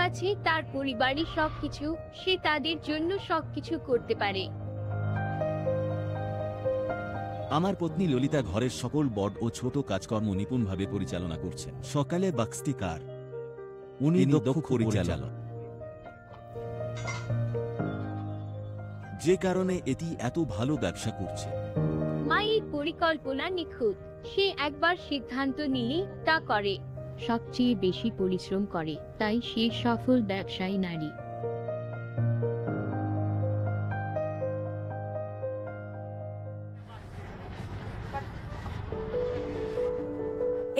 কাছে তার পরিবারের সবকিছু, সে তাদের জন্য সবকিছু করতে পারে। আমার পত্নী ললিতা ঘরের সকল বড় ও ছোট কাজকর্ম নিপুণভাবে পরিচালনা করছেন। সকালে বাক্সটি কার, উনি দক্ষ পরিচালক, যে কারণে এটি এত ভালো ব্যবসা করছে। মায়ের পরিকল্পনা নিখুঁত, সে একবার সিদ্ধান্ত নিলে তা করে। সবচেয়ে বেশি পরিশ্রম করে, তাই সে সফল ব্যবসায়ী নারী।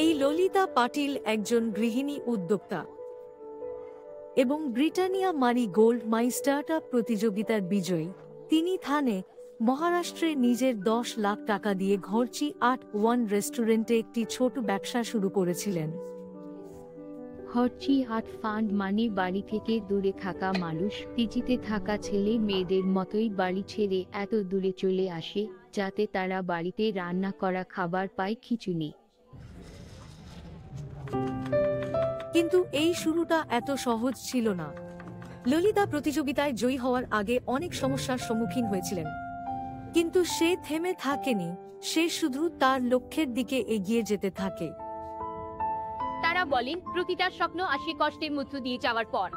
এই ললিতা পাটিল একজন গৃহিণী উদ্যোক্তা এবং ব্রিটানিয়া মারি গোল্ড মাই স্টার্টআপ প্রতিযোগিতার বিজয়ী। তিনি থানে, মহারাষ্ট্রে নিজের 10 লাখ টাকা দিয়ে ঘরচি 8-1 রেস্টুরেন্টে একটি ছোট ব্যবসা শুরু করেছিলেন। ঘরচি 8 ফান্ড মানে বাড়ি থেকে দূরে থাকা মানুষ পিজিতে থাকা ছেলে মেয়েদের মতোই বাড়ি ছেড়ে এত দূরে চলে আসে যাতে তারা বাড়িতে রান্না করা খাবার পায়, খিচুড়ি। কিন্তু এই শুরুটা এত সহজ ছিল না। ললিতা প্রতিযোগিতায় জয়ী হওয়ার আগে অনেক সমস্যার সম্মুখীন হয়েছিলেন, কিন্তু সে থেমে থাকেনি। সে শুধু তার লক্ষ্যের দিকে এগিয়ে যেতে থাকে। তারা বলেন প্রতিটা স্বপ্ন আসে কষ্টের মধ্য দিয়ে যাওয়ার পর।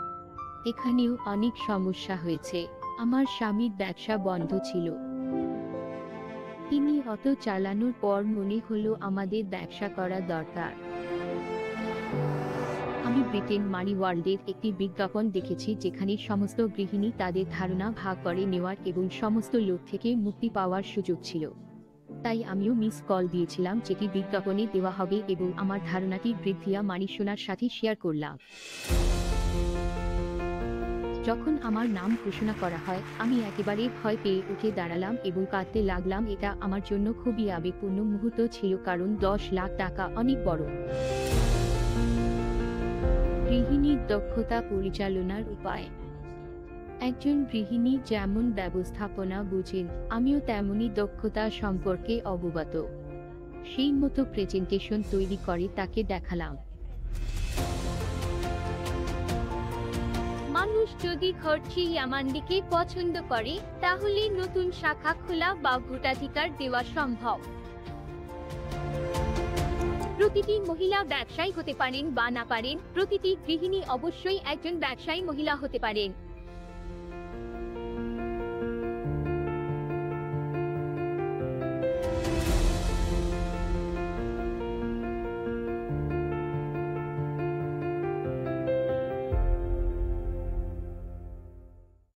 এখানেও অনেক সমস্যা হয়েছে। আমার স্বামীর ব্যবসা বন্ধ ছিল। তিনি অটো চালানোর পর মনে হলো আমাদের ব্যবসা করা দরকার। আমি ব্রিটেন মানি ওয়ার্ল্ডের একটি বিজ্ঞাপন দেখেছি যেখানে সমস্ত গৃহিণী তাদের ধারণা ভাগ করে নেওয়ার এবং সমস্ত লোক থেকে মুক্তি পাওয়ার সুযোগ ছিল। তাই আমিও মিস কল দিয়েছিলাম যেটি বিজ্ঞাপনে দেওয়া হবে এবং আমার ধারণাটি বৃদ্ধিয়া মানিসোনার সাথে শেয়ার করলাম। যখন আমার নাম ঘোষণা করা হয় আমি একেবারে ভয় পেয়ে উঠে দাঁড়ালাম এবং কাঁদতে লাগলাম। এটা আমার জন্য খুবই আবেগপূর্ণ মুহূর্ত ছিল, কারণ 10 লাখ টাকা অনেক বড়। গৃহিণীর দক্ষতা পরিচালনার উপায়। একজন গৃহিণী যেমন ব্যবস্থাপনা বুঝেন, আমিও তেমনই দক্ষতা সম্পর্কে অবগত। সেই মতো প্রেজেন্টেশন তৈরি করে তাকে দেখালাম। মানুষ যদি ঘরচি ইয়ামান্ডিকে পছন্দ করে তাহলে নতুন শাখা খোলা বা ভোটাধিকার দেওয়া সম্ভব। প্রতিটি মহিলা ব্যবসায়ী হতে পারেন বা না পারেন, প্রতিটি গৃহিণী অবশ্যই একজন ব্যবসায়ী মহিলা হতে পারেন।